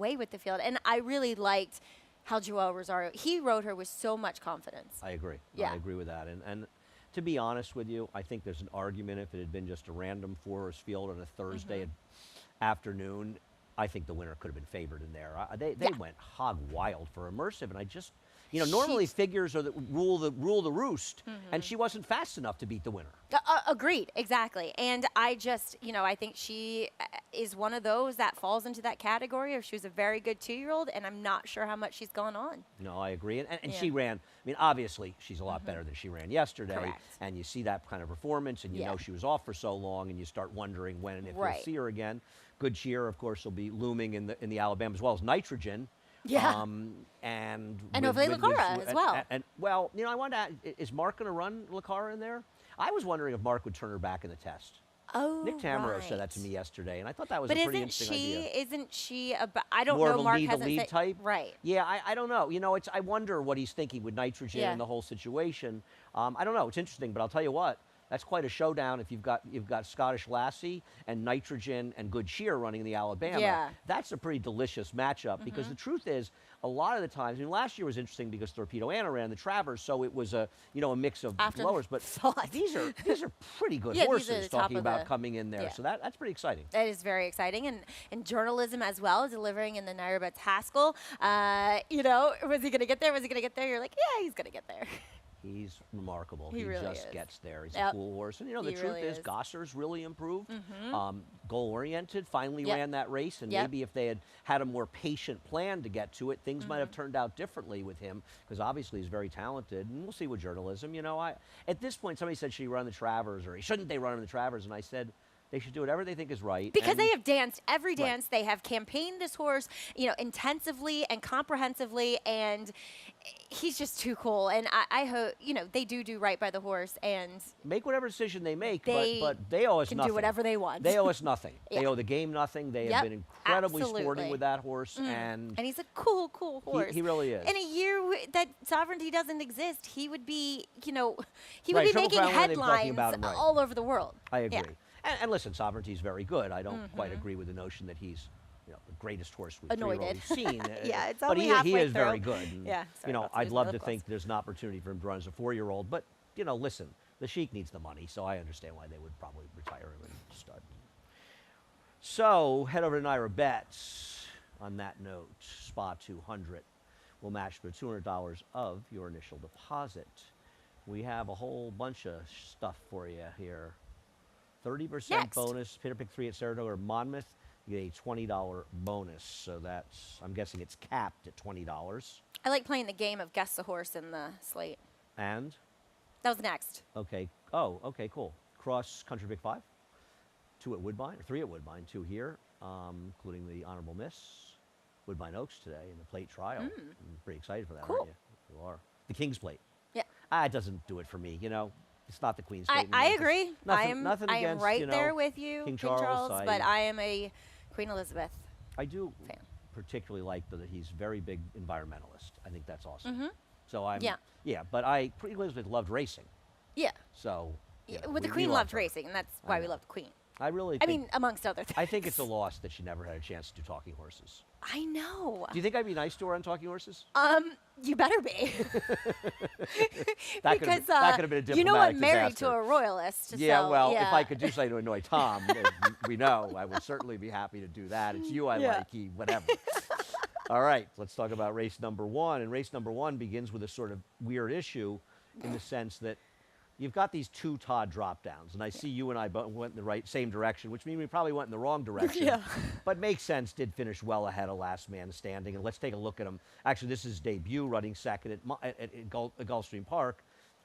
way with the field. And I really liked how Joel Rosario, he rode her with so much confidence. I agree. Yeah. I agree with that. And to be honest with you, I think there's an argument if it had been just a random four-horse field on a Thursday afternoon, I think the winner could have been favored in there. They went hog wild for immersive, and I just, normally figures are rule the roost, and she wasn't fast enough to beat the winner. Agreed, exactly. And I just, I think she is one of those that falls into that category of she was a very good 2-year-old, and I'm not sure how much she's gone on. No, I agree. And she ran, obviously she's a lot better than she ran yesterday. Correct. And you see that kind of performance, and you know she was off for so long, and you start wondering when and if you'll see her again. Good cheer, of course, will be looming in the Alabama, as well as nitrogen. Yeah. And hopefully Lacara as well. And well, I wanted to ask, is Mark going to run Lacara in there? I was wondering if Mark would turn her back in the test. Oh, Nick Tamaro said that to me yesterday, and I thought that was a pretty interesting idea. Isn't she I don't More know, of a Mark lead, hasn't lead said, type? Right. Yeah, I don't know. I wonder what he's thinking with nitrogen and the whole situation. I don't know. It's interesting, but I'll tell you what. That's quite a showdown if you've got Scottish Lassie and Nitrogen and Good Cheer running the Alabama. Yeah. That's a pretty delicious matchup because the truth is, a lot of the times, last year was interesting because Torpedo Anna ran the Travers, so it was a mix of blowers. But these are pretty good horses talking about coming in there. So that's pretty exciting. That is very exciting, and journalism as well, delivering in the Naira Betts Haskell. Was he going to get there? Was he going to get there? You're like, yeah, he's going to get there. He's remarkable. He really just is. gets there. He's a cool horse. And, the truth really is, Gosser's really improved. Goal-oriented, finally ran that race. And maybe if they had a more patient plan to get to it, things might have turned out differently with him because obviously he's very talented. And we'll see with journalism. At this point, somebody said, should he run the Travers or shouldn't they run the Travers? And I said, they should do whatever they think is right. Because they have danced every dance. Right. They have campaigned this horse, intensively and comprehensively, and he's just too cool. And I hope, they do right by the horse and make whatever decision they make, but they owe us can nothing. Do whatever they want. They owe us nothing. They owe the game nothing. They have been incredibly sporting with that horse, and he's a cool horse. He really is. In a year that sovereignty doesn't exist, he would be, he would be making headlines all over the world. I agree. Yeah. And listen, Sovereignty's very good. I don't quite agree with the notion that he's the greatest horse we've seen. It's but only he is through. very good. And, I'd love to think there's an opportunity for him to run as a 4-year-old. But, listen, the Sheik needs the money, so I understand why they would probably retire him and stud. So head over to Naira Betts. On that note, Spa 200 will match for $200 of your initial deposit. We have a whole bunch of stuff for you here. 30% bonus, Pitter Pick 3 at Saratoga or Monmouth, you get a $20 bonus. So that's, I'm guessing it's capped at $20. I like playing the game of guess the horse in the slate. And? That was next. Okay. Oh, okay, cool. Cross Country Pick 5, 2 at Woodbine, or 3 at Woodbine, 2 here, including the Honorable Miss, Woodbine Oaks today in the plate trial. I'm pretty excited for that, aren't you? You are. The King's Plate. Yeah. It doesn't do it for me, It's not the Queen's Plate. I agree. Nothing I against, am right there with you, King Charles, but I am a Queen Elizabeth I do fan. Particularly like that he's very big environmentalist. I think that's awesome. So but Queen Elizabeth loved racing. Yeah. So the Queen loved racing, and that's why we love the Queen. I mean, amongst other things. I think it's a loss that she never had a chance to do talking horses. I know. Do you think I'd be nice to her on talking horses? You better be. That could have been a diplomatic I'm married disaster. to a royalist. Yeah, so, if I could do something to annoy Tom, we know I would certainly be happy to do that. It's you I like, whatever. All right, let's talk about race number 1. And race number 1 begins with a sort of weird issue in the sense that you've got these 2 Todd drop downs, and I see you and I both went in the same direction, which means we probably went in the wrong direction. But makes sense, did finish well ahead of Last Man Standing. And let's take a look at him. Actually, this is his debut running second at Gulfstream Park,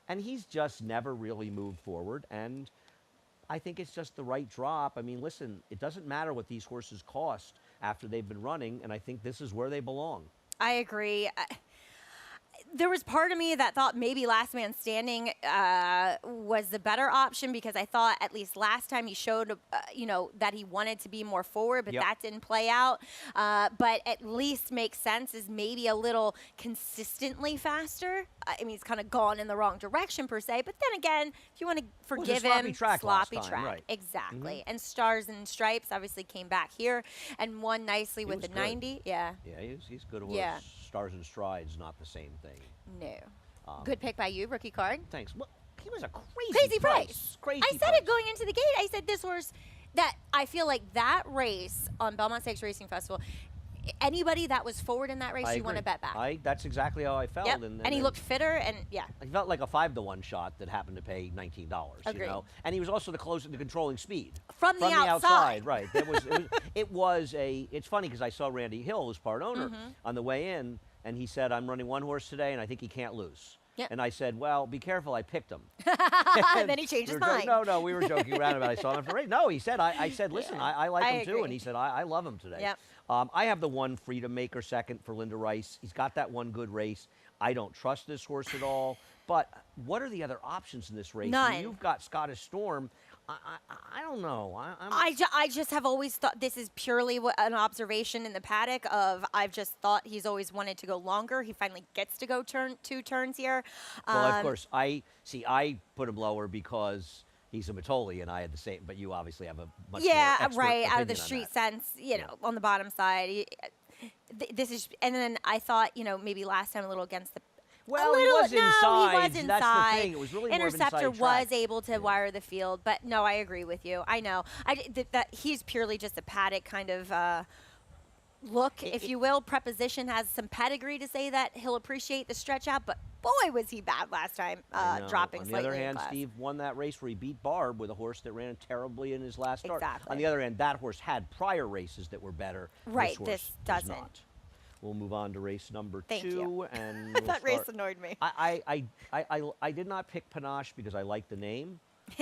and he's just never really moved forward. And I think it's just the right drop. I mean, listen, it doesn't matter what these horses cost after they've been running, and I think this is where they belong. I agree. There was part of me that thought maybe Last Man Standing was the better option because I thought at least last time he showed, that he wanted to be more forward, but that didn't play out. But at least makes sense is maybe a little consistently faster I mean, he's kind of gone in the wrong direction per se. But then again, if you want to It was a forgive sloppy him, track last sloppy time, track, right. exactly. And Stars and Stripes obviously came back here and won nicely He with was the good. 90. Yeah, Yeah, he's good horse. Yeah. Stars and Strides, not the same thing. no, Um, good pick by you, rookie card. Thanks. Well, he was a crazy, Crazy price. Crazy I said price. it going into the gate. I said this horse that I feel like that race on Belmont Stakes Racing Festival. Anybody that was forward in that race, I you want to agree. bet back. That's exactly how I felt. Yep. And he looked fitter, and yeah. He felt like a 5-to-1 shot that happened to pay $19. Agreed. You know, and he was also the controlling speed From the outside. Right. It's funny because I saw Randy Hill, who's part owner, on the way in, and he said, "I'm running one horse today, and I think he can't lose." Yep. And I said, "Well, be careful. I picked him." And then he changed his mind. No, we were joking around about it. I saw him for race. No, he said, I said, listen, Yeah. I like I him too. agree. And he said, I love him today. Yep. I have the one Freedom Maker second for Linda Rice. He's got that one good race. I don't trust this horse at all. But what are the other options in this race? None. I mean, you've got Scottish Storm. I don't know. I just have always thought this is purely an observation in the paddock of I've just thought he's always wanted to go longer. He finally gets to go two turns here. Well, of course, I put him lower because he's a Matoli, and I had the same. But you obviously have a much more expert right. Out of the opinion on street that. sense, on the bottom side. This is, and then I thought, maybe last time a little against the. Well, a he little, was no, inside. he was inside. That's the thing. It was really more of an Interceptor inside track. was able to wire the field, but no, I agree with you. I know. That he's purely just a paddock kind of look, if you will. Preposition has some pedigree to say that he'll appreciate the stretch out, but boy, was he bad last time, dropping On the slightly other in hand, class. Steve won that race where he beat Barb with a horse that ran terribly in his last start. Exactly. On the other hand, that horse had prior races that were better. Right, This horse this does doesn't. not. We'll move on to race number Thank 2, you. and That race annoyed me. I did not pick Panache because I like the name,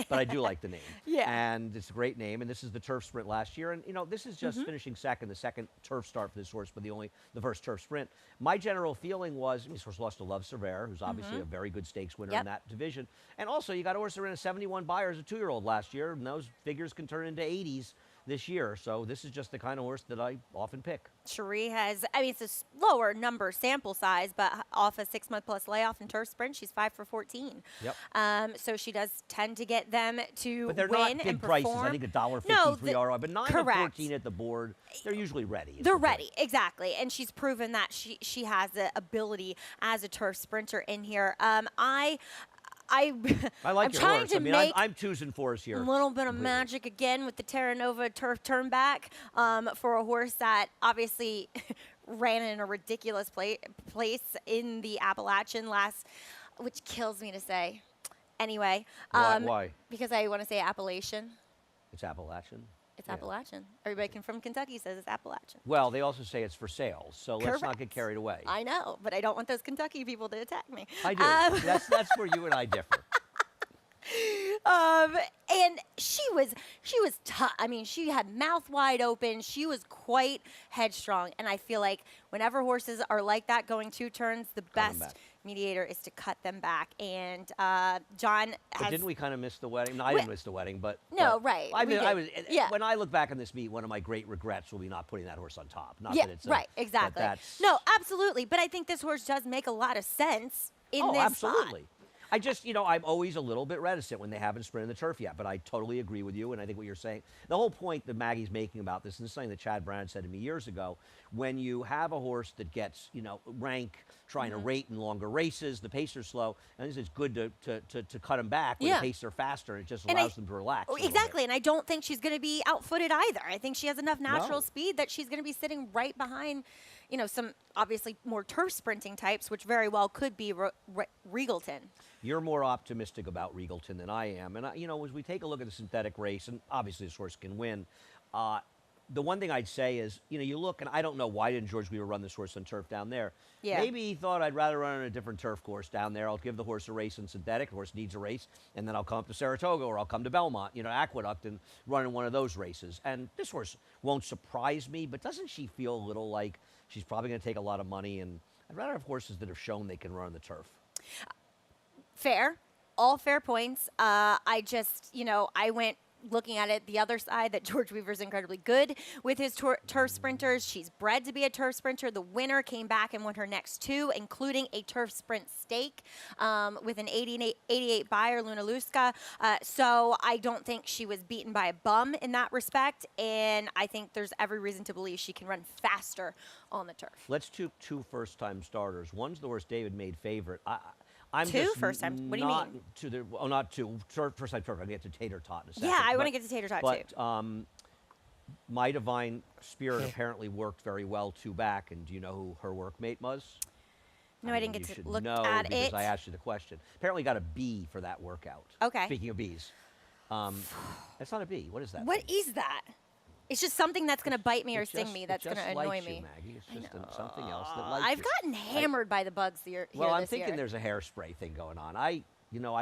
but I do like the name. Yeah. And it's a great name, and this is the turf sprint last year, and this is just finishing second, the second turf start for this horse, but the first turf sprint. My general feeling was this horse lost to Love Cervera, who's obviously a very good stakes winner in that division, and also you got a horse that ran a 71 buyer as a 2-year-old last year, and those figures can turn into 80s this year. So this is just the kind of horse that I often pick. Cherie has, it's a lower number sample size, but off a 6-month+ layoff in turf sprint, she's 5 for 14. Yep. So she does tend to get them to But they're win not and big perform. prices. I think $1.53 No, ROI, but 9 correct. and 14 at the board, they're usually ready. is They're the point. ready, exactly, and she's proven that she has the ability as a turf sprinter in here. I like I'm your trying horse. to I mean, make I'm 2s and 4s here. a little bit of completely. magic again with the Terra Nova turf turn back for a horse that obviously ran in a ridiculous place in the Appalachian which kills me to say. Anyway, Why? because I want to say Appalachian. It's Appalachian. It's Yeah. Appalachian. Everybody from Kentucky says it's Appalachian. Well, they also say it's for sale, so let's not Correct. get carried away. I know, but I don't want those Kentucky people to attack me. I do. That's where you and I differ. And she was tough. I mean, she had mouth wide open. She was quite headstrong. And I feel like whenever horses are like that, going 2 turns, the them best back. mediator is to cut them back. And John But has. didn't we kind of miss the wedding? No, I didn't miss the wedding, but No, but right, I we mean, did. Yeah. When I look back on this meet, one of my great regrets will be not putting that horse on top. Not Yeah, that it's right, but exactly. that's, No, absolutely. But I think this horse does make a lot of sense in this absolutely. spot. I just, I'm always a little bit reticent when they haven't sprinted the turf yet, but I totally agree with you, and I think what you're saying, the whole point that Maggie's making about this, and this is something that Chad Brown said to me years ago, when you have a horse that gets, rank, trying to rate in longer races, the pace are slow, and it's good to cut them back when Yeah. the pace are faster, it just And allows them to relax. a little bit. Exactly, and I don't think she's going to be outfooted either. I think she has enough natural No. speed that she's going to be sitting right behind, some obviously more turf sprinting types, which very well could be Regalton. You're more optimistic about Regalton than I am. And, as we take a look at the synthetic race, and obviously this horse can win, the one thing I'd say is, you look, and I don't know why didn't George Weaver run this horse on turf down there. Yeah. Maybe he thought I'd rather run on a different turf course down there. I'll give the horse a race in synthetic. The horse needs a race, and then I'll come up to Saratoga or I'll come to Belmont, Aqueduct, and run in one of those races. And this horse won't surprise me, but doesn't she feel a little like she's probably going to take a lot of money? And I'd rather have horses that have shown they can run on the turf. Fair, all fair points. I just, I went looking at it the other side, that George Weaver's incredibly good with his turf sprinters. She's bred to be a turf sprinter. The winner came back and won her next 2, including a turf sprint stake with an 88 buyer, Luna Luska. So I don't think she was beaten by a bum in that respect, and I think there's every reason to believe she can run faster on the turf. Let's do 2 first-time starters. One's the horse David made favorite. I'm 2 just first time. What do you mean? Not 2. First time turf. I get to Tater Tot in a second. Yeah, I want to get to Tater Tot too. But My Divine Spirit apparently worked very well 2 back, and do you know who her workmate was? No, I didn't get to look know at because it. I asked you the question. Apparently got a B for that workout. Okay. Speaking of Bs. That's not a B. What is that? What is that? It's just something that's going to bite me or sting me. That's going to annoy likes me. You, Maggie. It's just something else that likes I've you. gotten hammered by the bugs here Well, I'm this thinking year. there's a hairspray thing going on. I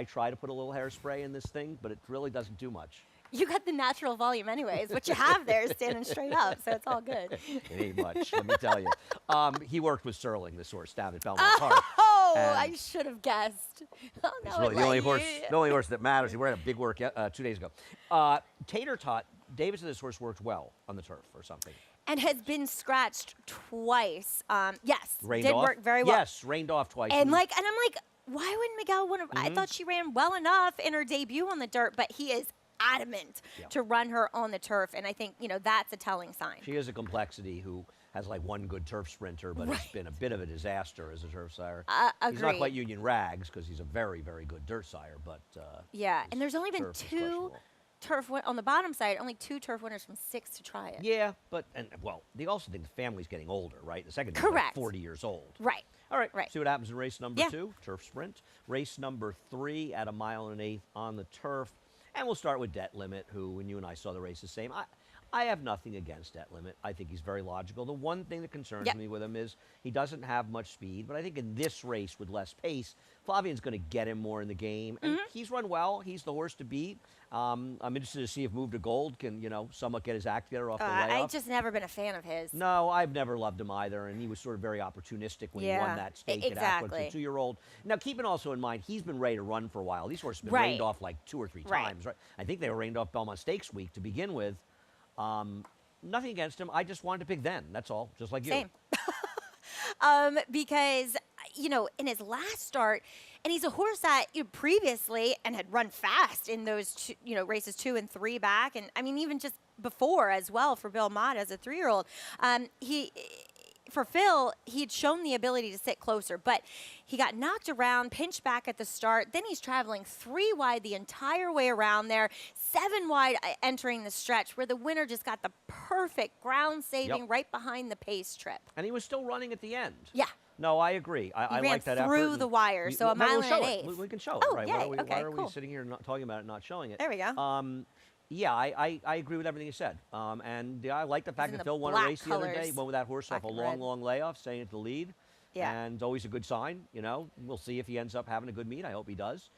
try to put a little hairspray in this thing, but it really doesn't do much. You got the natural volume anyways. What you have there is standing straight up, so it's all good. It ain't much, let me tell you. He worked with Sterling, this horse, down at Belmont Park. Oh, And I should have guessed. Oh, no, it's really the only horse that matters. He ran a big work 2 days ago. Tater Tot, David said this horse worked well on the turf or something. And has been scratched twice. Yes, Rained did off? work very well. Yes, rained off twice. And I'm like, why wouldn't Miguel want to? I thought she ran well enough in her debut on the dirt, but he is adamant to run her on the turf, and I think that's a telling sign. She is a complexity who has like one good turf sprinter, but has been a bit of a disaster as a turf sire. He's not quite Union Rags because he's a very, very good dirt sire, but yeah, and there's only been turf is 2 questionable. on the bottom side, only 2 turf winners from 6 to try it. Yeah, but they also think the family's getting older, right? The second is Correct. 40 years old. Right. All right. Right. See what happens in race number 2, turf sprint. Race number 3 at 1 1/8 miles on the turf. And we'll start with Debt Limit, who, when you and I saw the race, the same. I have nothing against Debt Limit. I think he's very logical. The one thing that concerns me with him is he doesn't have much speed. But I think in this race with less pace, Flavian's going to get him more in the game. And he's run well. He's the horse to beat. I'm interested to see if Move to Gold can, somewhat get his act together off the layoff. I've just never been a fan of his. No, I've never loved him either, and he was sort of very opportunistic when he won that stake at Aqua, the 2-year-old. Now, keeping also in mind, he's been ready to run for a while. These horses have been rained off like 2 or 3 times, right? I think they were rained off Belmont Stakes week to begin with. Nothing against him. I just wanted to pick then. That's all, just like you. Same. Because, in his last start, and he's a horse that previously and had run fast in those, races 2 and 3 back. And I mean, even just before as well for Bill Mott as a 3-year-old. For Phil, he'd shown the ability to sit closer, but he got knocked around, pinched back at the start. Then he's traveling 3 wide the entire way around there, 7 wide entering the stretch, where the winner just got the perfect ground saving right behind the pace trip. And he was still running at the end. Yeah. No, I agree. I like that effort. Through the wire, so a mile and an eighth. We can show it, right? Yay. Why are we sitting here not talking about it, not showing it? There we go. Yeah, I agree with everything you said. And I like the fact that Phil won a race the other day. He went with that horse off a long layoff, staying at the lead. Yeah. And always a good sign, We'll see if he ends up having a good meet. I hope he does.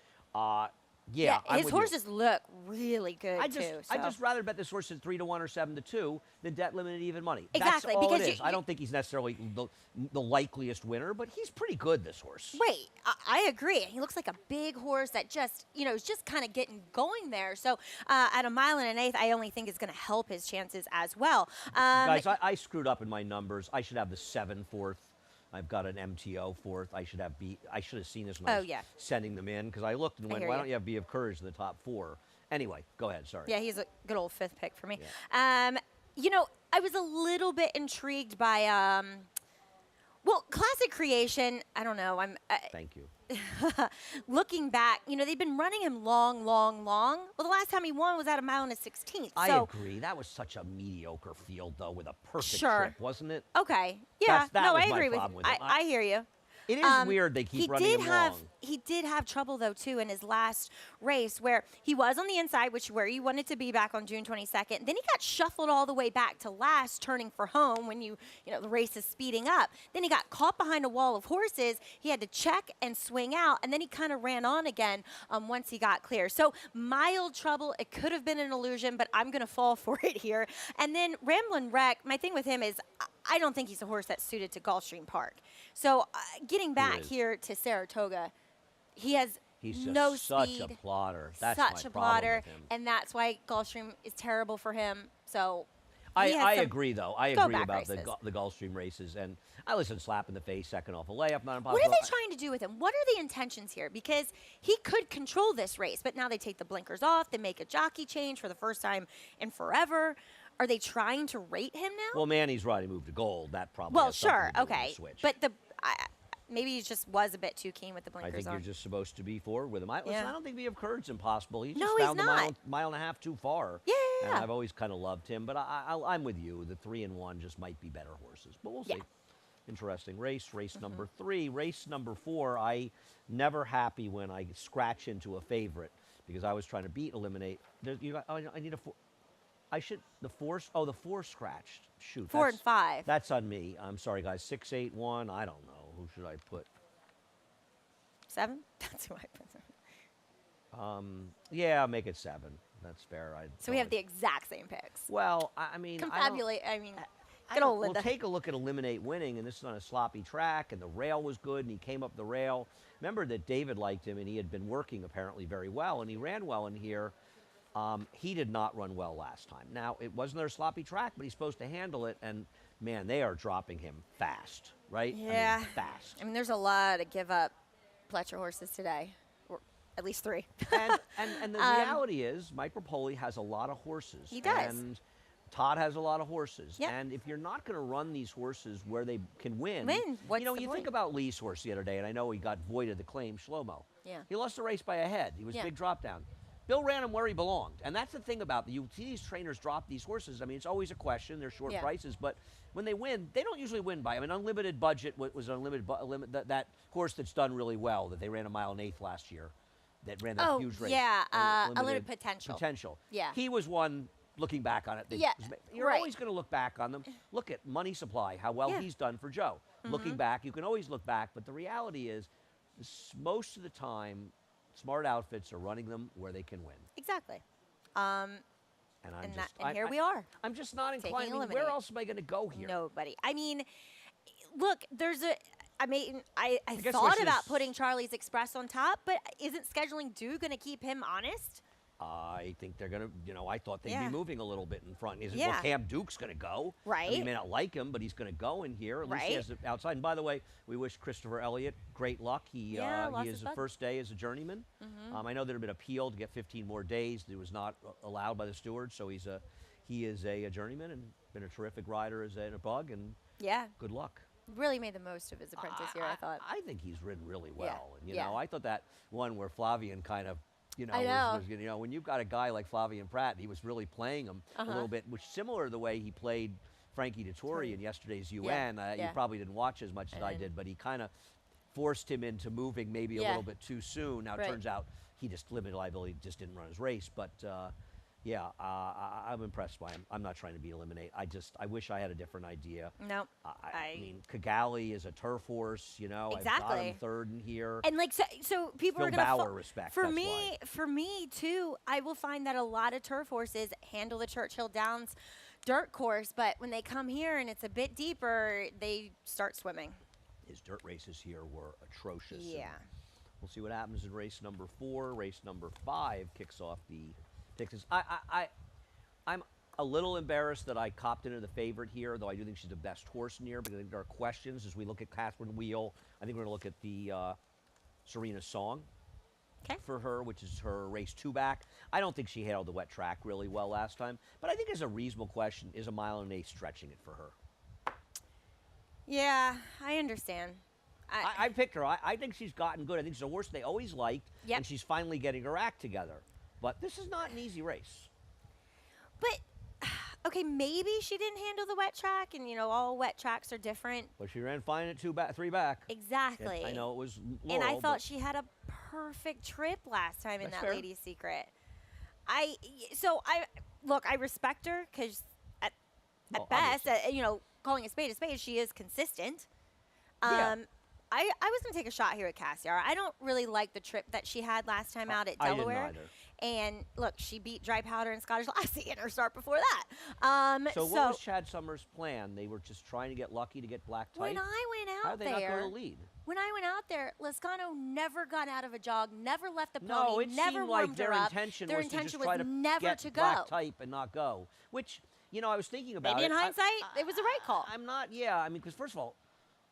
Yeah, I'm his with horses look really good I'd just rather bet this horse at 3-1 or 7-2 than Debt Limit at even money. Exactly, That's all because it is. I don't think he's necessarily the likeliest winner, but he's pretty good, this horse. Right, I agree. He looks like a big horse that just, is just kind of getting going there. So at 1 1/8 miles, I only think is going to help his chances as well. Guys, I screwed up in my numbers. I should have the 7 fourth. I've got an MTO fourth. I should have seen this when I was sending them in, because I looked and went, why don't you have Bee of Courage in the top 4? Anyway, go ahead, sorry. Yeah, he's a good old 5th pick for me. Yeah. I was a little bit intrigued by, Classic Creation, I don't know. Thank you. Looking back, they've been running him long. Well, the last time he won was at 1 1/16 miles. I agree. That was such a mediocre field, though, with a perfect trip, wasn't it? Okay. Yeah. That was I agree my problem with him. I hear you. It is weird they keep running him long. He did have trouble, though, too, in his last race, where he was on the inside, where you wanted to be back on June 22nd. Then he got shuffled all the way back to last, turning for home when the race is speeding up. Then he got caught behind a wall of horses. He had to check and swing out, and then he kind of ran on again once he got clear. So mild trouble. It could have been an illusion, but I'm going to fall for it here. And then Ramblin' Wreck, my thing with him is I don't think he's a horse that's suited to Gulfstream Park. So getting back here to Saratoga, he has He's no just such a speed, plotter. That's such my a problem plotter, with him. and that's why Gulfstream is terrible for him. So I, he has I some agree, though. I go agree back about the races. the Gulfstream races, and I listen, slap in the face, second off a layup, not What are impossible. they trying to do with him? What are the intentions here? Because he could control this race, but now they take the blinkers off. They make a jockey change for the first time in forever. Are they trying to rate him now? Well, Manny's right. He moved to gold. That probably Well, has something sure, to do with the okay, switch. but maybe he just was a bit too keen with the I blinkers think on. you're just supposed to be forward with him. Listen, Yeah. I don't think Via Kurd's impossible. He's No, just he's found the not. mile and a half too far. Yeah. And I've always kind of loved him, but I'm with you. The 3 and 1 just might be better horses, but we'll Yeah. see. Interesting race number 3. Race number 4, I never happy when I scratch into a favorite because I was trying to beat eliminate. I need a 4. The 4 scratched. Shoot. 4 and 5. That's on me. I'm sorry, guys. 6, 8, 1. I don't know. Who should I put? 7? That's who I put. Yeah, make it 7. That's fair. So we have the exact same picks. Well, I mean, Confabulate. I mean, I good don't- old Linda. Well, take a look at eliminate winning, and this is on a sloppy track, and the rail was good, and he came up the rail. Remember that David liked him, and he had been working apparently very well, and he ran well in here. He did not run well last time. Now, it wasn't their sloppy track, but he's supposed to handle it, and man, they are dropping him fast, right? Yeah. I mean, fast. I mean, there's a lot of give up Pletcher horses today, or at least 3. and the reality is, Mike Rapoli has a lot of horses. He does. And Todd has a lot of horses. Yep. And if you're not going to run these horses where they can win, what's you know, the you point? think about Lee's horse the other day, and I know he got voided the claim, Shlomo. Yeah. He lost the race by a head. He was Yeah. big drop down. Bill ran him where he belonged. And that's the thing about you see these trainers drop these horses. I mean, it's always a question. They're short Yeah. prices, but when they win, they don't usually win by. I mean, Unlimited Budget was unlimited. That horse that's done really well that they ran a mile and 1/8 last year, that ran that Oh, huge race. yeah, Unlimited Potential. Potential. Yeah. He was one. Looking back on it, Yeah, you're right. always going to look back on them. Look at Money Supply, how well Yeah. he's done for Joe. Looking back, you can always look back, but the reality is, most of the time, smart outfits are running them where they can win. Exactly. And Here we are. I'm just not Taking inclined. I mean, where eliminate. else am I going to go here? Nobody. I mean, look, I guess thought this about is- putting Charlie's Express on top, but isn't scheduling due going to keep him honest? I think they're going to, I thought they'd Yeah. be moving a little bit in front. Well, Yeah. Cam Duke's going to go. I mean, you Right. may not like him, but he's going to go in here. At least he Right. has it outside. And by the way, we wish Christopher Elliott great luck. He lost is his the bud. first day as a journeyman. I know there had been appeal to get 15 more days. It was not allowed by the steward, so he is a journeyman and been a terrific rider as a bug, and Yeah. good luck. Really made the most of his apprentice here, I thought. I think he's ridden really well. And, Yeah. I thought that one where Flavian kind of, I know. was, when you've got a guy like Flavian Pratt, he was really playing him a little bit, which similar to the way he played Frankie Dettori in yesterday's UN. You yeah. probably didn't watch as much as I did, but he kind of forced him into moving maybe a Yeah. little bit too soon. Now, it Right. turns out he just limited liability, just didn't run his race. But, I'm impressed by him. I'm not trying to be eliminate. I wish I had a different idea. No. I mean, Kigali is a turf horse, I've got Exactly. him third in here. And so people Phil are going Bauer respect, For that's me, why. for me too, I will find that a lot of turf horses handle the Churchill Downs dirt course, but when they come here and it's a bit deeper, they start swimming. His dirt races here were atrocious. and Yeah. We'll see what happens in race number 4. Race number 5 kicks off the Texas. I'm a little embarrassed that I copped into the favorite here, though I do think she's the best horse in here, because I think there are questions as we look at Catherine Wheel. I think we're going to look at the Serena Song. 'Kay. For her, which is her race 2 back. I don't think she handled the wet track really well last time, but I think as a reasonable question, is a mile and 1/8 stretching it for her? Yeah, I understand. I picked her. I think she's gotten good. I think she's a horse they always liked, Yep. and she's finally getting her act together. But this is not an easy race. But okay, maybe she didn't handle the wet track, and all wet tracks are different. But she ran fine at 3 back. Exactly. And I know it was Laurel, And I thought but she had a perfect trip last time in That's that fair. Lady's Secret. I respect her because at Well, best, calling a spade, she is consistent. Yeah. I was gonna take a shot here at Cassiar. I don't really like the trip that she had last time out at I didn't Delaware. either. And look, she beat Dry Powder and Scottish Lassie in her start before that. So what was Chad Summers' plan? They were just trying to get lucky to get black type? when I went How out did they not go there, to the lead? when I went out there, Lascano never got out of a jog, never left the pony, No, it never seemed warmed like their her up. intention Their was to intention just try was to never get to black go. type and not go. Which, I was thinking about Maybe it. in hindsight, it was the right call. I'm not. Yeah, I mean, because first of all,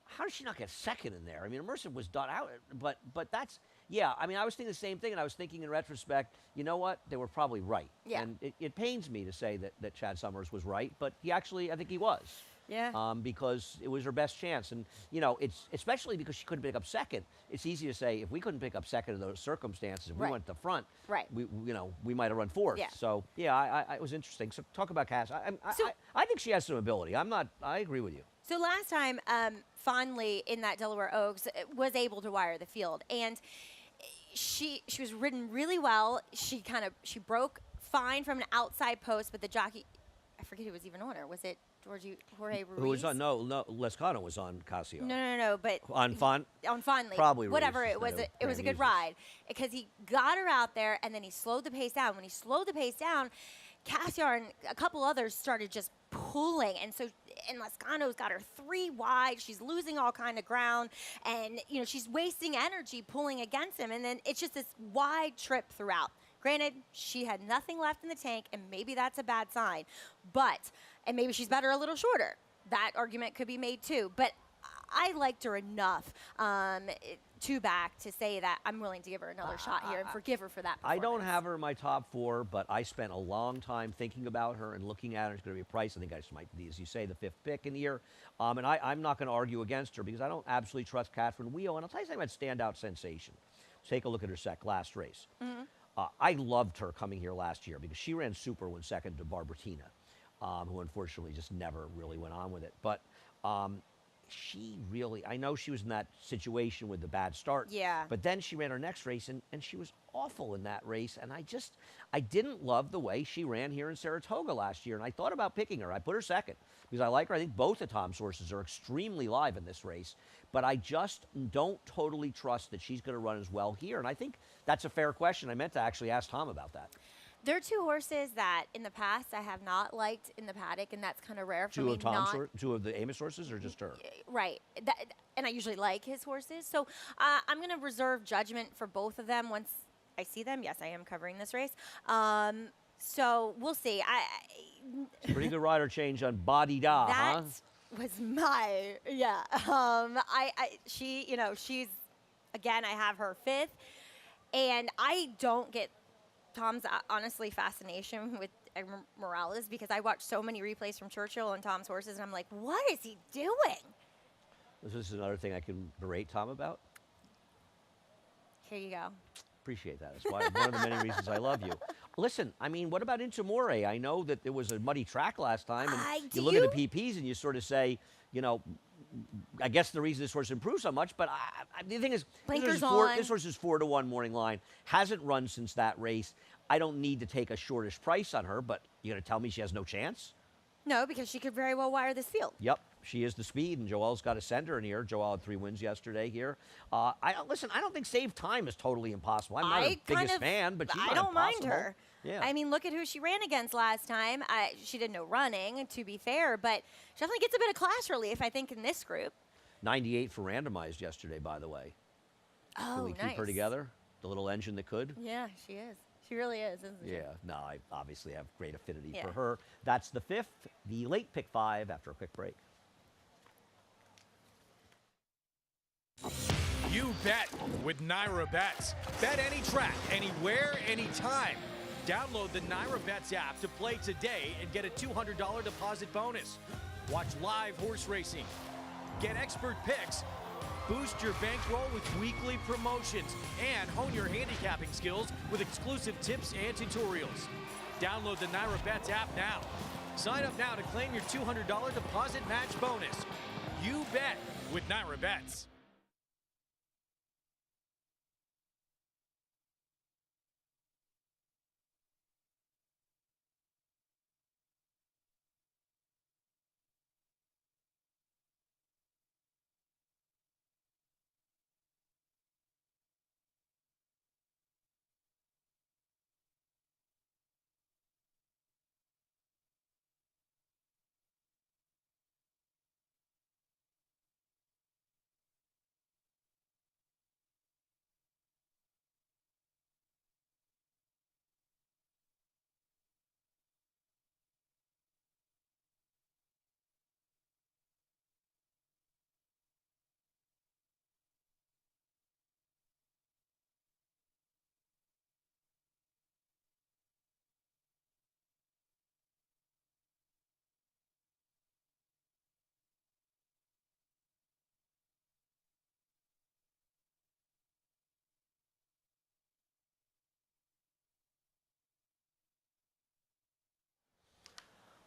how did she not get second in there? I mean, Immersive was done out, but that's. Yeah, I mean, I was thinking the same thing, and I was thinking in retrospect, you know what? They were probably right. Yeah. And it pains me to say that Chad Summers was right, but I think he was. Yeah. Because it was her best chance. And, it's especially because she couldn't pick up second. It's easy to say if we couldn't pick up second in those circumstances, if we went to the front, right. we might have run fourth. Yeah. So, yeah, it was interesting. So talk about Cass. I think she has some ability. I agree with you. So last time, Fondley in that Delaware Oaks was able to wire the field. And she was ridden really well. She broke fine from an outside post, but the jockey, I forget who was even on her. Was it Jorge Ruiz? Who was on? No, Lescano was on Casio. No, but on Fondley. Probably whatever Ruiz it was. instead of It was a good Ruiz. ride because he got her out there and then he slowed the pace down. When he slowed the pace down, Cassiar and a couple others started just pulling, and Lascano's got her 3 wide. She's losing all kind of ground, and she's wasting energy pulling against him, and then it's just this wide trip throughout. Granted, she had nothing left in the tank, and maybe that's a bad sign, and maybe she's better a little shorter. That argument could be made too, but I liked her enough two back to say that I'm willing to give her another shot here and forgive her for that I don't performance. have her in my top 4, but I spent a long time thinking about her and looking at her. It's going to be a price. I think I just might be, as you say, the 5th pick in the year. And I'm not going to argue against her because I don't absolutely trust Catherine Wheel. And I'll tell you something about standout sensation. Take a look at her last race. Mm-hmm. I loved her coming here last year because she ran super when second to Barbertina, who unfortunately just never really went on with it. But she really, I know she was in that situation with the bad start. Yeah. But then she ran her next race, and she was awful in that race. And I didn't love the way she ran here in Saratoga last year. And I thought about picking her. I put her second because I like her. I think both of Tom's horses are extremely live in this race. But I just don't totally trust that she's going to run as well here. And I think that's a fair question. I meant to actually ask Tom about that. There are 2 horses that in the past I have not liked in the paddock, and that's kind of rare for me. Two of the Amos horses, or just her? Right. And I usually like his horses. So I'm going to reserve judgment for both of them once I see them. Yes, I am covering this race. So we'll see. Pretty good rider change on Body Da, huh? That was she's, again, I have her 5th. And I don't get Tom's, honestly, fascination with Morales because I watched so many replays from Churchill and Tom's horses, and I'm like, what is he doing? This is another thing I can berate Tom about. Here you go. Appreciate that. That's why one of the many reasons I love you. Listen, I mean, what about Intimore? I know that there was a muddy track last time, and you look at the PPs and you sort of say, I guess the reason this horse improved so much, but the thing is, this horse is 4-1 morning line, hasn't run since that race. I don't need to take a shortish price on her, but you're going to tell me she has no chance? No, because she could very well wire this field. Yep, she is the speed, and Joel's got to send her in here. Joel had 3 wins yesterday here. I don't think Save Time is totally impossible. I'm not her biggest fan, but she's not impossible. I don't mind her. Yeah. I mean, look at who she ran against last time. She did no running, to be fair, but she definitely gets a bit of class relief, I think, in this group. 98 for randomized yesterday, by the way. Oh, Can we keep her together? The little engine that could? Yeah, she is. She really is, isn't she? Yeah. No, I obviously have great affinity for her. That's the 5th, the late pick 5 after a quick break. You bet with Naira Bets. Bet any track, anywhere, anytime. Download the Naira Bets app to play today and get a $200 deposit bonus. Watch live horse racing. Get expert picks. Boost your bankroll with weekly promotions and hone your handicapping skills with exclusive tips and tutorials. Download the Naira Bets app now. Sign up now to claim your $200 deposit match bonus. You bet with Naira Bets.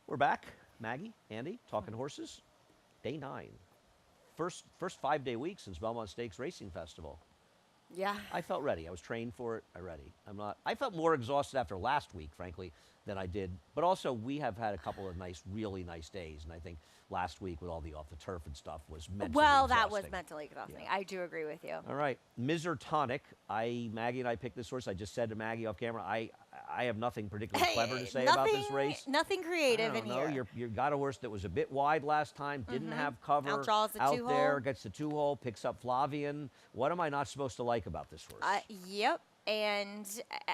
We're back. Maggie, Andy, talking horses. Day 9. First 5-day week since Belmont Stakes Racing Festival. Yeah. I felt ready. I was trained for it. I felt more exhausted after last week, frankly, than I did. But also, we have had a couple of really nice days. And I think last week with all the off the turf and stuff was mentally Well, exhausting. that was mentally exhausting. Yeah. I do agree with you. All right. Miser Tonic. Maggie and I picked this horse. I just said to Maggie off camera, I have nothing particularly clever to say about this race. Nothing creative I don't in know. here. You got a horse that was a bit wide last time, didn't have cover. Outdraws the out two-hole. there, gets the 2-hole, picks up Flavian. What am I not supposed to like about this horse? Yep. And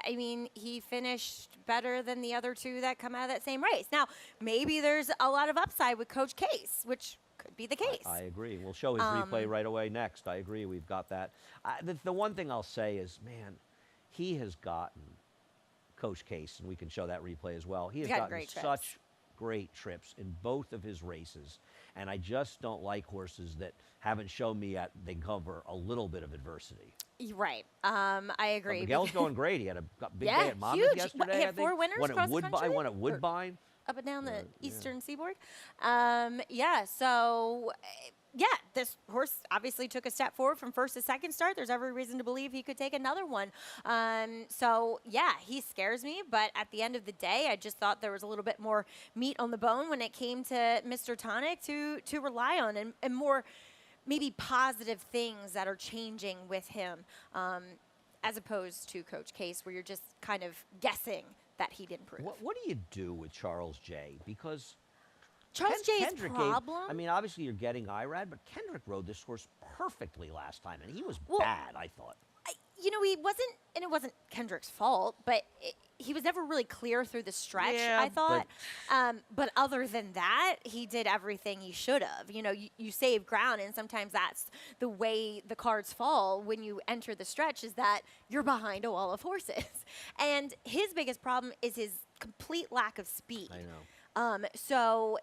I mean, he finished better than the other two that come out of that same race. Now, maybe there's a lot of upside with Coach Case, which could be the case. I agree. We'll show his replay right away next. I agree. We've got that. The one thing I'll say is, man, he has gotten Coach Case, and we can show that replay as well. He has gotten great trips. such great trips in both of his races, and I just don't like horses that haven't shown me yet they can cover a little bit of adversity. Right. I agree. Miguel's going great. He had a big Yeah, day at Monmouth huge. yesterday. He had I think. 4 winners Won at across the Woodbine. country? Won at Woodbine. Up and down the eastern seaboard. Yeah, so this horse obviously took a step forward from first to second start. There's every reason to believe he could take another one. So he scares me, but at the end of the day, I just thought there was a little bit more meat on the bone when it came to Mr. Tonic to rely on, and more maybe positive things that are changing with him, as opposed to Coach Case, where you're just kind of guessing that he didn't prove. What do you do with Charles J? Because Charles J's Kendrick problem? I mean, obviously you're getting Irad, but Kendrick rode this horse perfectly last time, and he was Well, bad, I thought. He wasn't, and it wasn't Kendrick's fault, but he was never really clear through the stretch, Yeah, I thought. But other than that, he did everything he should have. You save ground, and sometimes that's the way the cards fall when you enter the stretch, is that you're behind a wall of horses. And his biggest problem is his complete lack of speed. I know. So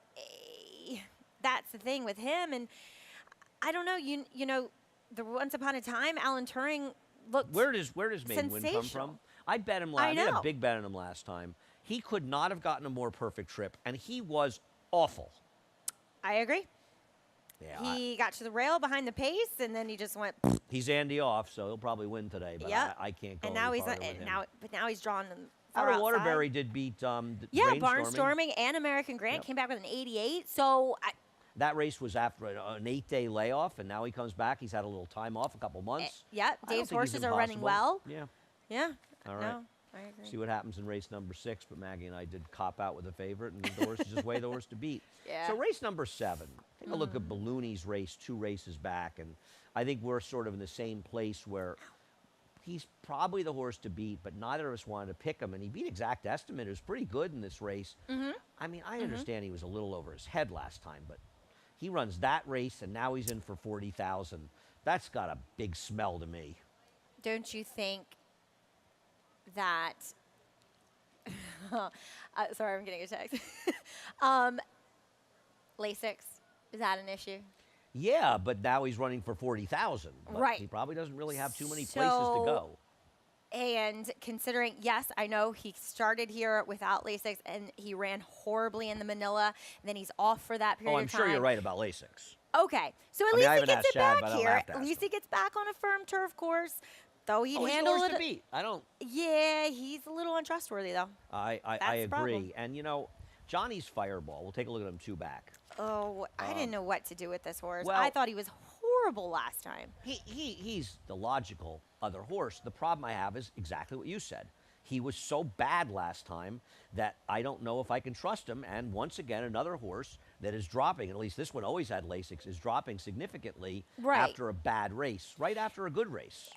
that's the thing with him. And I don't know, you know, the once upon a time, Alan Turing looked Where does Maiden Win come sensational. from? I bet him. I I made a know. big bet on him last time. He could not have gotten a more perfect trip, and he was awful. I agree. Yeah, He got to the rail behind the pace, and then he just went. he's Andy off, so he'll probably win today. But Yep. I can't go. And now any he's farther and with him. now he's drawn far Outer outside. Waterbury did beat Yeah, Brainstorming. Barnstorming and American Grant Yep. came back with an 88. So That race was after an 8-day layoff, and now he comes back. He's had a little time off, a couple months. yeah, I don't Dave's think he's horses are running impossible. well. Yeah. Yeah. All right. No, I agree. See what happens in race number 6, but Maggie and I did cop out with a favorite, and the horse is just way the horse to beat. Yeah. So race number 7, take a look at Ballooney's race 2 races back, and I think we're sort of in the same place where he's probably the horse to beat, but neither of us wanted to pick him, and he beat Exact Estimate. It was pretty good in this race. I mean, I understand he was a little over his head last time, but he runs that race, and now he's in for 40,000. That's got a big smell to me. Don't you think that? Sorry, I'm getting a text. Lasix, is that an issue? Yeah, but now he's running for 40,000. Right. He probably doesn't really have too many places to go. And considering, yes, I know he started here without Lasix, and he ran horribly in the Manila, and then he's off for that period Oh, I'm of time. sure you're right about Lasix. Okay, so at I mean, least I he haven't gets asked it Chad, back but I don't here. have to At ask least him. he gets back on a firm turf course, though he'd Oh, he's the handle horse it. to beat. I don't. Yeah, he's a little untrustworthy, though. I the problem. agree. And you know, Johnny's Fireball. We'll take a look at him 2 back. Oh, I didn't know what to do with this horse. well- I thought he was horrible last time. He's the logical other horse. The problem I have is exactly what you said. He was so bad last time that I don't know if I can trust him. And once again, another horse that is dropping, at least this one always had Lasix, is dropping significantly Right. after a bad race, right after a good race.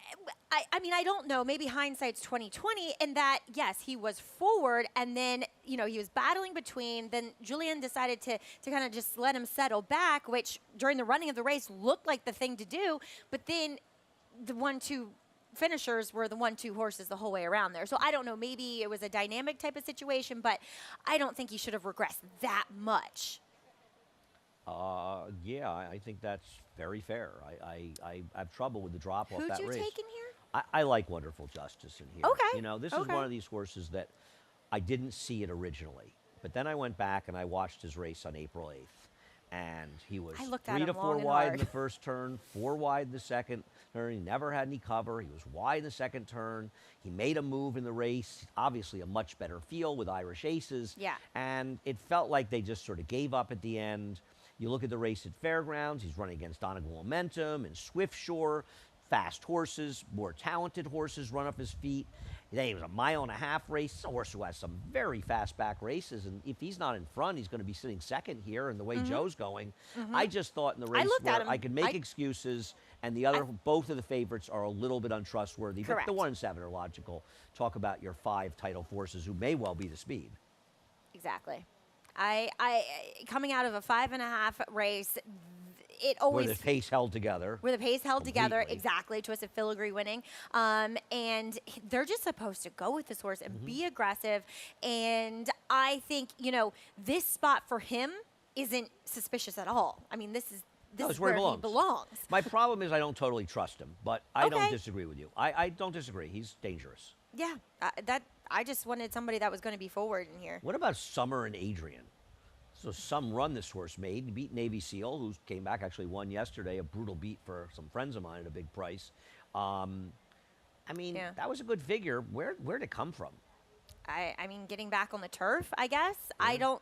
I mean, I don't know. Maybe hindsight's 2020, in that yes, he was forward, and then he was battling between. Then Julian decided to kind of just let him settle back, which during the running of the race looked like the thing to do. But then the 1-2 finishers were the 1-2 horses the whole way around there. So I don't know. Maybe it was a dynamic type of situation, but I don't think he should have regressed that much. Yeah, I think that's very fair. I have trouble with the drop off Who'd that you race. take in here? I like Wonderful Justice in here. Okay, You know, this okay. is one of these horses that I didn't see it originally. But then I went back and I watched his race on April 8th. And he was I looked at 3 to him 4 long and wide in hard. the first turn, 4 wide in the second turn. He never had any cover. He was wide in the second turn. He made a move in the race. Obviously, a much better field with Irish aces. Yeah. And it felt like they just sort of gave up at the end. You look at the race at Fairgrounds. He's running against Donegal Momentum and Swift Shore. Fast horses, more talented horses run up his feet. It was a 1.5-mile race. It's a horse who has some very fast back races, and if he's not in front, he's going to be sitting second here. And the way Joe's going, I just thought in the race looked at where him. I could make excuses, and the other, both of the favorites are a little bit untrustworthy. Correct. But the 1 and 7 are logical. Talk about your 5 title forces who may well be the speed. Exactly. I coming out of a 5.5 race, it always Where the pace held together. where the pace held together, Completely. exactly. Twisted Filigree winning, and they're just supposed to go with this horse and be aggressive. And I think this spot for him isn't suspicious at all. I mean, this is it's where where he belongs. My problem is I don't totally trust him, but I don't Okay. disagree with you. I don't disagree. He's dangerous. Yeah, I just wanted somebody that was going to be forward in here. What about Summer and Adrian? So some run this horse made. He beat Navy Seal, who came back, actually won yesterday, a brutal beat for some friends of mine at a big price. I mean, Yeah. that was a good figure. Where'd it come from? I mean, getting back on the turf, I guess. I don't.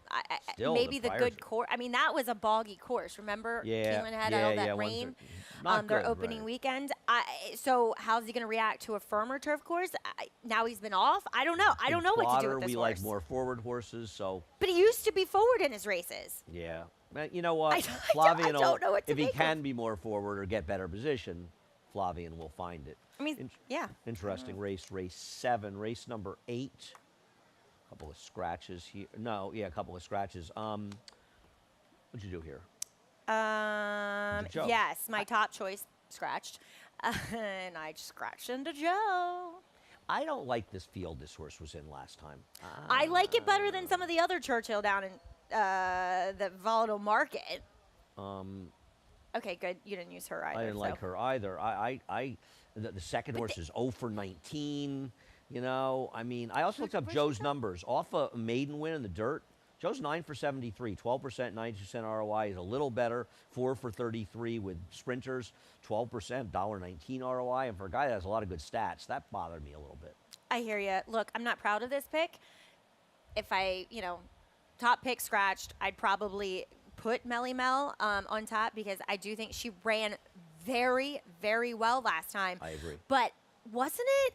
Still, maybe the the prior good course. I mean, that was a boggy course. Remember, Yeah, Keelan had yeah, all that yeah, rain. not Their good, opening right. weekend. So how's he going to react to a firmer turf course? Now he's been off. I don't know. I don't know what to do Plotter, with this we horse. like more forward horses, so But he used to be forward in his races. yeah. But you know what? I Flavian will, don't know what to if he make of- can be more forward or get better position, Flavian will find it. I mean, yeah. Interesting race. Race 7, race number 8. Couple of scratches here. No, yeah, a couple of scratches. What'd you do here? Joe. Yes, my top choice scratched, and I scratched into Joe. I don't like this field this horse was in last time. I like it better than some of the other Churchill down in the volatile market. Okay, good. You didn't use her either. I didn't so. like her either. The second horse is 0 for 19. I mean, I also looked up Joe's numbers. Off a maiden win in the dirt, Joe's 9 for 73, 12%, 92% ROI is a little better. 4 for 33 with sprinters, 12%, $1.19 ROI. And for a guy that has a lot of good stats, that bothered me a little bit. I hear you. Look, I'm not proud of this pick. If I, top pick scratched, I'd probably put Melly Mel on top because I do think she ran very, very well last time. I agree. But wasn't it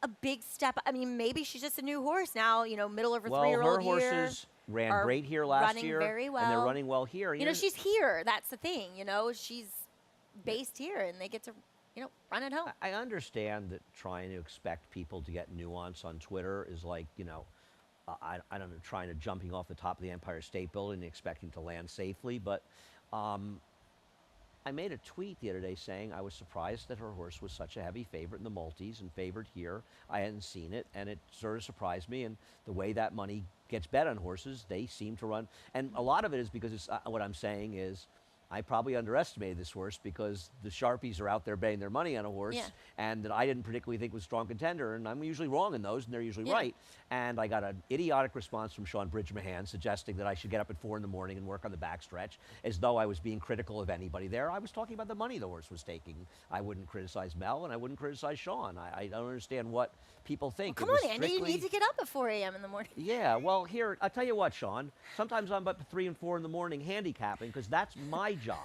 a big step? I mean, maybe she's just a new horse now, middle of her Well, 3-year-old her year. horses ran are great here last running year, very and they're well. running well here. She's here. That's the thing. She's based here, and they get to, run at home. I understand that trying to expect people to get nuance on Twitter is like, I don't know, trying to jumping off the top of the Empire State Building and expecting to land safely. But I made a tweet the other day saying I was surprised that her horse was such a heavy favorite in the multis and favored here. I hadn't seen it, and it sort of surprised me. And the way that money gets bet on horses, they seem to run. And a lot of it is because it's, what I'm saying is I probably underestimated this horse because the Sharpies are out there betting their money on a horse, Yeah. and that I didn't particularly think was a strong contender, and I'm usually wrong in those, and they're usually Yeah. right. And I got an idiotic response from Sean Bridgmahan suggesting that I should get up at 4 in the morning and work on the backstretch, as though I was being critical of anybody there. I was talking about the money the horse was taking. I wouldn't criticize Mel, and I wouldn't criticize Sean. I don't understand what people think. Come It was on, Andy. You strictly- need to get up at 4 a.m. in the morning. Yeah, well, here, I'll tell you what, Sean. Sometimes I'm up at 3 and 4 in the morning handicapping because that's my job.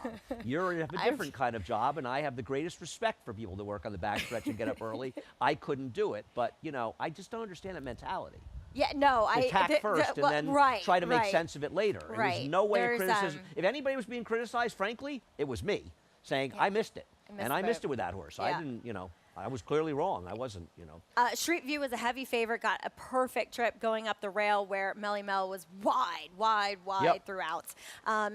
You're have a different kind of job, and I have the greatest respect for people that work on the backstretch and get up early. I couldn't do it, but, I just don't understand that mentality. Yeah, no, To attack first and then try to make right. sense of it later. And Right. there's no way There's, of criticism. If anybody was being criticized, frankly, it was me saying I missed it. I Missed it with that horse. I Yeah. didn't, I was clearly wrong. I wasn't, Street View was a heavy favorite, got a perfect trip going up the rail where Melly Mel was wide Yep. throughout.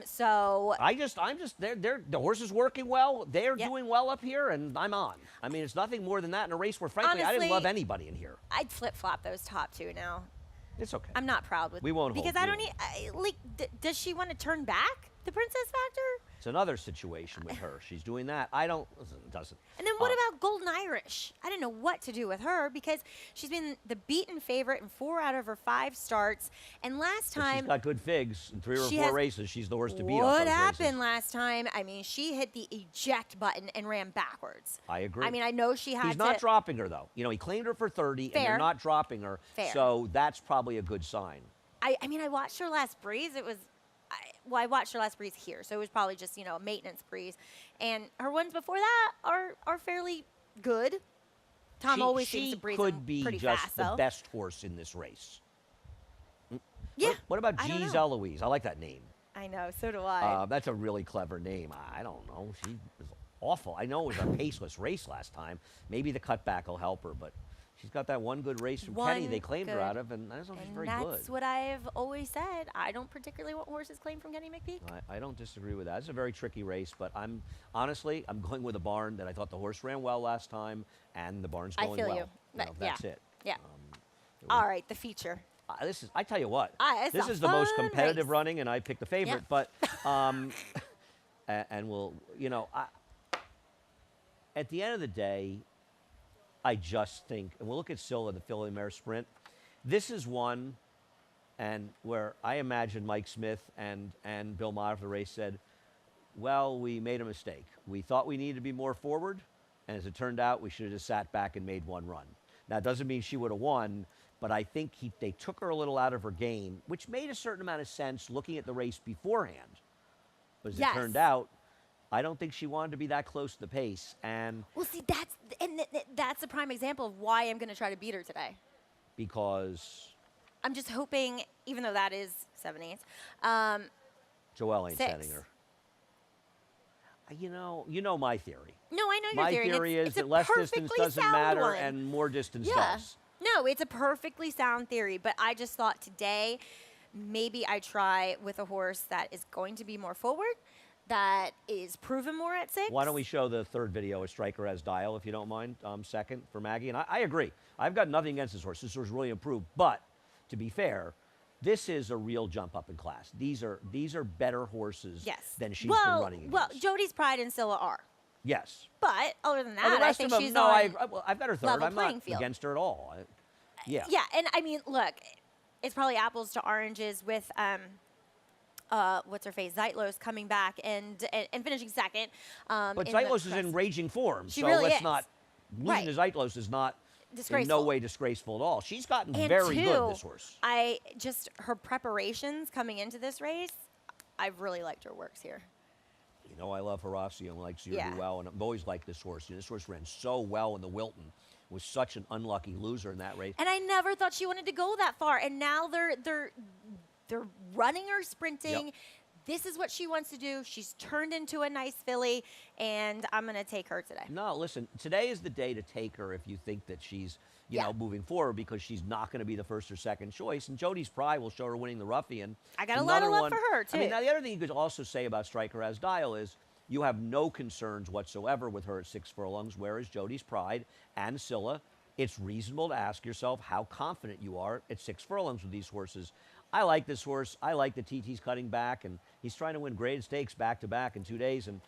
So I'm just, the horse is working well. They're Yep. doing well up here, and I'm on. I mean, it's nothing more than that in a race where, frankly, I didn't Honestly, love anybody in here. I'd flip-flop those top two now. It's okay. I'm not proud with We won't hold because I you. don't need. Does she want to turn back the Princess Factor? It's another situation with her. She's doing that. I don't, listen, it doesn't. And then what about Golden Irish? I didn't know what to do with her because she's been the beaten favorite in 4 out of her 5 starts. And last But time, she's got good figs in 3 or she 4 has- races. She's the worst to beat. off what those happened races. last time? I mean, she hit the eject button and ran backwards. I agree. I mean, I know she had He's to. not dropping her, though. You know, he claimed her for 30, and Fair. they're not dropping her. Fair. So that's probably a good sign. I mean, I watched her last breeze. It was, I watched her last breeze here, so it was probably just a maintenance breeze. And her ones before that are fairly good. Tom always seems to breeze She them could be pretty just fast, the though. best horse in this race. Yeah. What about I don't G's know. Eloise? I like that name. I know, so do I. That's a really clever name. I don't know. She was awful. I know it was a paceless race last time. Maybe the cutback will help her, but she's got that one good race from Kenny One they claimed her good. out of, and I don't know if she's And very that's good. what I've always said. I don't particularly want horses claimed from Kenny McPeak. I don't disagree with that. It's a very tricky race, but I'm going with a barn that I thought the horse ran well last time, and the barn's I going feel well. you. That's Yeah. it. Yeah. Um, All right, the feature. I tell you what, It's this a is the most fun competitive race. running, and I picked the favorite. But, and we'll, at the end of the day, I just think, and we'll look at Scylla, the Philly Mare Sprint. This is one, and where I imagine Mike Smith and Bill Mott of the race said, well, we made a mistake. We thought we needed to be more forward, and as it turned out, we should have just sat back and made one run. Now, it doesn't mean she would have won, but I think they took her a little out of her game, which made a certain amount of sense looking at the race beforehand. But as Yes. it turned out, I don't think she wanted to be that close to the pace. And Well, see, that's a prime example of why I'm going to try to beat her today. because I'm just hoping, even though that is 7/8, Joelle ain't 6. setting her. You know my theory. No, I know your My theory. theory It's is a that less distance perfectly doesn't sound matter one. and more distance Yeah. does. No, it's a perfectly sound theory, but I just thought today maybe I try with a horse that is going to be more forward, that is proven more at 6. Why don't we show the third video of Striker as Dial, if you don't mind, second for Maggie? And I agree. I've got nothing against this horse. This horse really improved. But to be fair, this is a real jump up in class. These are better horses Yes. than she's been running against. Well, Jody's Pride and Scylla are. Yes. But other than And that, the I rest think of them, she's no, on well, I've got her third. level I'm playing not field. against her at all. Yeah. Yeah, and I mean, look, it's probably apples to oranges with what's her face, Zeitlos coming back and finishing second. But in the Zeitlos is press. in raging form, She so really let's is. not losing Right. to Zeitlos is not in no Disgraceful. way disgraceful at all. She's gotten And very two, good, this horse. I just her preparations coming into this race, I've really liked her works here. You know, I love Horacio and likes Yeah. Zerby well, and I've always liked this horse. This horse ran so well in the Wilton. Was such an unlucky loser in that race. And I never thought she wanted to go that far. And now they're running her sprinting. Yep. This is what she wants to do. She's turned into a nice filly, and I'm going to take her today. No, listen, today is the day to take her if you think that she's, you Yeah. know, moving forward, because she's not going to be the first or second choice. And Jody's Pride will show her winning the Ruffian. I got a lot of Another love one- for her, I mean, too. now the other thing you could also say about Striker as Dial is you have no concerns whatsoever with her at 6 furlongs, whereas Jody's Pride and Scylla, it's reasonable to ask yourself how confident you are at 6 furlongs with these horses. I like this horse. I like that TT's cutting back, and he's trying to win graded stakes back-to-back in 2 days. And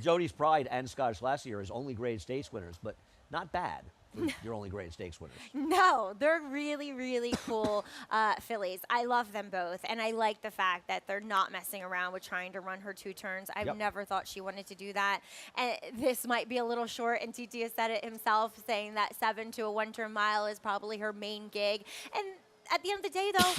Jody's Pride and Scottish Lassie are his only graded stakes winners, but not bad for your only graded stakes winners. No, they're really, really cool fillies. I love them both, and I like the fact that they're not messing around with trying to run her 2 turns. I've Yep. never thought she wanted to do that. And this might be a little short, and TT has said it himself, saying that 7 to a 1-turn mile is probably her main gig. And at the end of the day, though,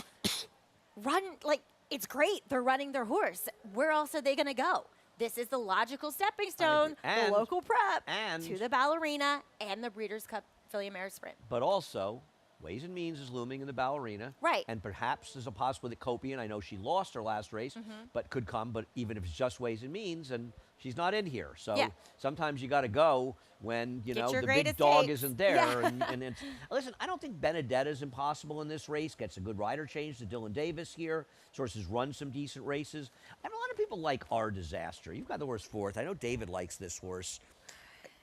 it's great. They're running their horse. Where else are they going to go? This is the logical stepping stone, And- the local prep, and- to the Ballerina and the Breeders' Cup Filly Mare Sprint. But also, Ways and Means is looming in the Ballerina. Right. And perhaps there's a possibility that Copian, I know she lost her last race, but could come, but even if it's just Ways and Means, and she's not in here. So Yeah. sometimes you got to go when, you Get know, your the big greatest dog takes. isn't there. Yeah. And it's, listen, I don't think Benedetta's impossible in this race. Gets a good rider change to Dylan Davis here. Sources run some decent races. I have a lot of people like Our Disaster. You've got the horse fourth. I know David likes this horse.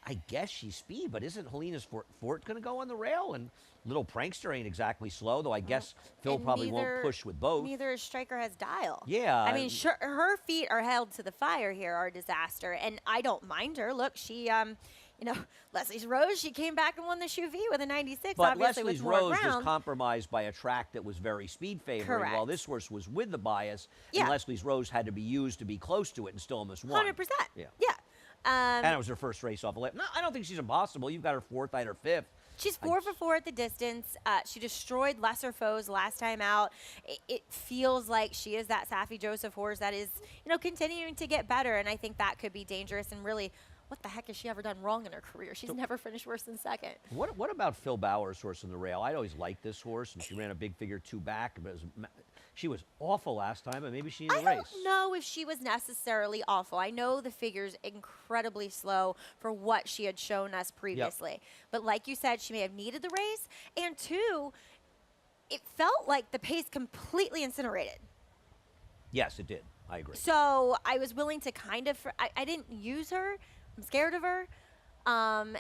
I guess she's speed, but isn't Helena's Fort going to go on the rail? And little prankster ain't exactly slow, though I guess Phil And probably won't push with both. Neither Striker has Dial. Yeah. I mean, sure, her feet are held to the fire here, are disaster, and I don't mind her. Look, she, Leslie's Rose, she came back and won the Shoe V with a 96, But obviously Leslie's with more Rose was ground. compromised by a track that was very speed favoring, while Correct. this horse was with the bias, Yeah. and Leslie's Rose had to be used to be close to it and still almost won. 100%. Yeah. Yeah. And it was her first race off a lap. No, I don't think she's impossible. You've got her fourth, I had her fifth. She's 4 for 4 at the distance. She destroyed lesser foes last time out. It feels like she is that Saffie Joseph horse that is, continuing to get better, and I think that could be dangerous. And really, what the heck has she ever done wrong in her career? She's never finished worse than second. What about Phil Bauer's horse in the rail? I'd always liked this horse, and she ran a big figure 2 back, but she was awful last time, and maybe she needed a race. I don't know if she was necessarily awful. I know the figure's incredibly slow for what she had shown us previously. But like you said, she may have needed the race. And 2, it felt like the pace completely incinerated. Yes, it did. I agree. So I was willing to I didn't use her. I'm scared of her. And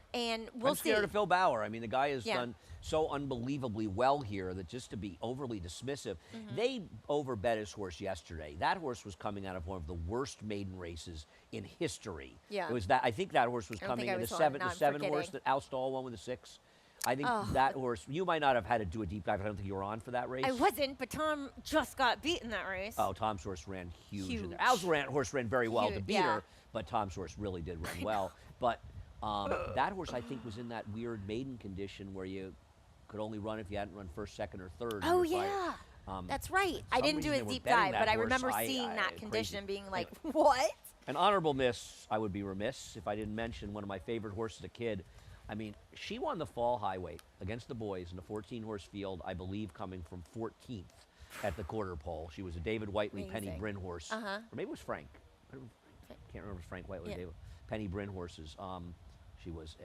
we'll see. I'm scared of Phil Bauer. I mean, the guy has Yeah. done so unbelievably well here that just to be overly dismissive, they overbet his horse yesterday. That horse was coming out of one of the worst maiden races in history. Yeah. It was that. I think that horse was I don't coming think I in was the on it. seven, Now the I'm 7 horse forgetting. that Alstall won with the 6. I think Oh. that horse. You might not have had to do a deep dive. I don't think you were on for that race. I wasn't, but Tom just got beat in that race. Oh, Tom's horse ran huge in there. Huge. Al's horse ran very well to Huge, beat yeah. her, but Tom's horse really did run well. But that horse, I think, was in that weird maiden condition where you could only run if you hadn't run first, second, or third. in Oh, your fight. yeah. That's right. I some didn't do reason a they were deep betting dive, that but I horse. remember I- seeing that crazy. condition and being like, Anyway. what? An honorable miss, I would be remiss if I didn't mention one of my favorite horses as a kid. I mean, she won the fall highway against the boys in a 14-horse field, I believe coming from 14th at the quarter pole. She was a David Whiteley Penny Amazing. Bryn horse. Uh-huh. Or maybe it was Frank. I can't remember if it was Frank Whiteley or Yeah. David. Penny Bryn horses. She was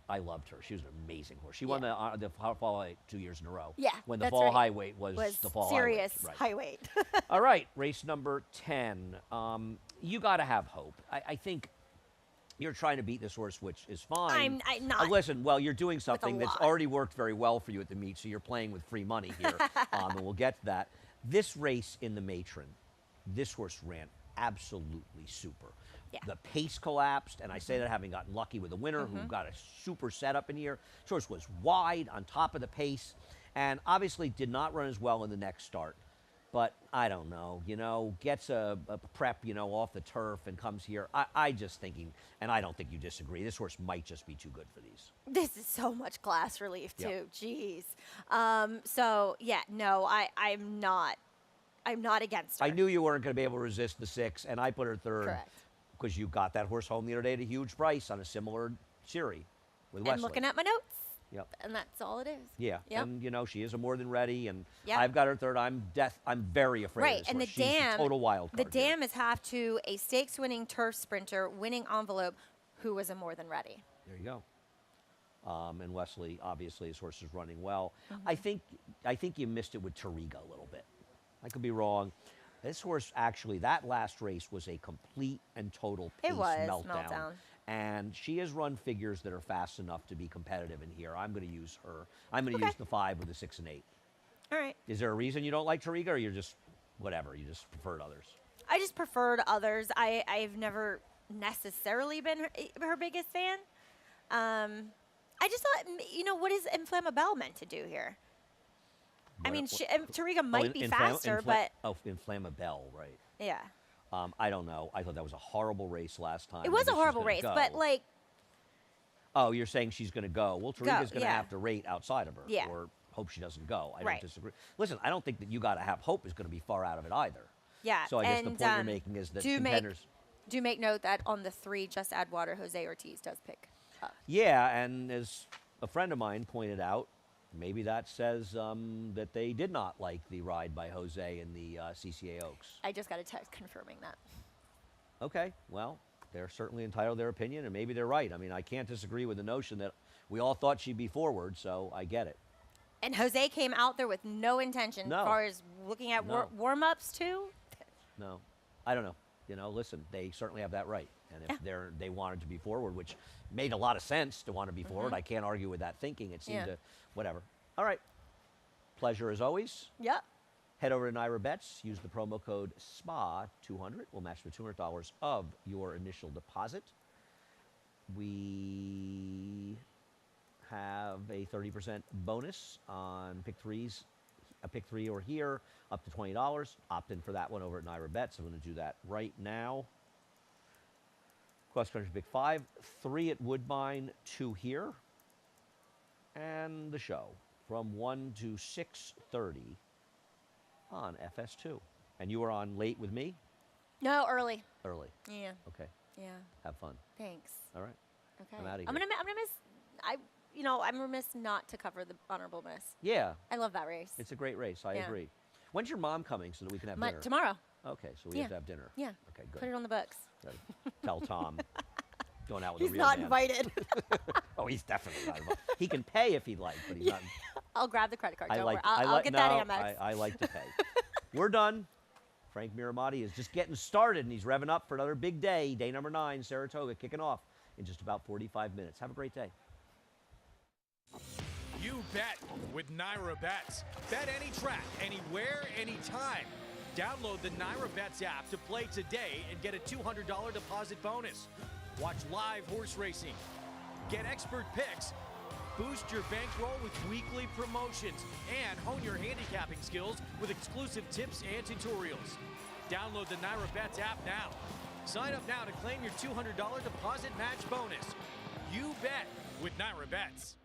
I loved her. She was an amazing horse. She won the fall highway 2 years in a row. Yeah, When the that's fall right. highway was the fall serious highway. Right. high weight. All right, race number 10. You got to have hope. I think you're trying to beat this horse, which is fine. I'm not. Listen, well, you're doing something that's lot. already worked very well for you at the meet, so you're playing with free money here, and we'll get to that. This race in the Matron, this horse ran absolutely super. Yeah. The pace collapsed, and I say that having gotten lucky with a winner who got a super setup in here. This horse was wide on top of the pace, and obviously did not run as well in the next start. But I don't know, gets a prep, off the turf and comes here. I just thinking, and I don't think you disagree, this horse might just be too good for these. This is so much class relief, too. Yep. Jeez. So, yeah, no, I'm not against her. I knew you weren't going to be able to resist the 6, and I put her third. Correct. Because you got that horse home the other day at a huge price on a similar series with And Wesley. looking at my notes. Yep. And that's all it is. Yeah, Yep. and she is a more than ready, and Yep. I've got her third. I'm very afraid Right, of this and the horse. She's dam, total wild the card here. dam is half to a stakes-winning turf sprinter, winning envelope, who was a more than ready. There you go. And Wesley, obviously, his horse is running well. Mm-hmm. I think you missed it with Tariga a little bit. I could be wrong. This horse actually, that last race was a complete and total pace It was meltdown. And she has run figures that are fast enough to be competitive in here. I'm going to use her. I'm going to Okay. use the 5 with the 6 and 8. All right. Is there a reason you don't like Tariga, or you're just whatever? You just preferred others? I just preferred others. I've never necessarily been her biggest fan. I just thought, what is Inflammabelle meant to do here? I mean, Tariga might be faster, but Oh, Inflammabelle, right. yeah. I don't know. I thought that was a horrible race last time. It was Maybe a she's horrible gonna race, go. but like, Oh, you're saying she's going to go. Well, Tariga's going to yeah. have to rate outside of her, Yeah. or hope she doesn't go. I Right. don't disagree. Listen, I don't think that you got to have hope is going to be far out of it either. yeah. So I guess the and, point you're making is that do contenders. do make note that on the 3, Just Add Water, Jose Ortiz does pick up. Yeah, and as a friend of mine pointed out, maybe that says that they did not like the ride by Jose in the CCA Oaks. I just got a text confirming that. Okay, well, they're certainly entitled to their opinion, and maybe they're right. I mean, I can't disagree with the notion that we all thought she'd be forward, so I get it. And Jose came out there with no intention No. as far as looking at No. warm-ups too. No, I don't know. Listen, they certainly have that right, And if they wanted to be forward, which made a lot of sense to want to be forward, I can't argue with that thinking. It seemed to, whatever. All right. Pleasure as always. Yep. Head over to Naira Bets. Use the promo code SPA200. We'll match the $200 of your initial deposit. We have a 30% bonus on pick threes, a pick three or here, up to $20. Opt in for that one over at Naira Bets. I'm going to do that right now. Cross country pick 5, 3 at Woodbine, 2 here, and the show from 1 to 6:30 on FS2. And you were on late with me? No, early. Early. Yeah. Okay. Yeah. Have fun. Thanks. All right. Okay. I'm outta here. I'm gonna miss. I'm remiss not to cover the honorable miss. Yeah. I love that race. It's a great race. I agree. When's your mom coming so that we can have dinner? Tomorrow. Okay, so we have to have dinner. Yeah. Okay, good. Put it on the books. Good. Tell Tom. Going out with He's a real not man. invited. Oh, he's definitely not invited. He can pay if he'd like, but he's not. I'll grab the credit card. Don't worry. I I'll get that no, Amex. I like to pay. We're done. Frank Miramati is just getting started, and he's revving up for another big day. Day number 9, Saratoga, kicking off in just about 45 minutes. Have a great day. You bet with Naira Bets. Bet any track, anywhere, anytime. Download the Naira Bets app to play today and get a $200 deposit bonus. Watch live horse racing. Get expert picks. Boost your bankroll with weekly promotions and hone your handicapping skills with exclusive tips and tutorials. Download the Naira Bets app now. Sign up now to claim your $200 deposit match bonus. You bet with Naira Bets.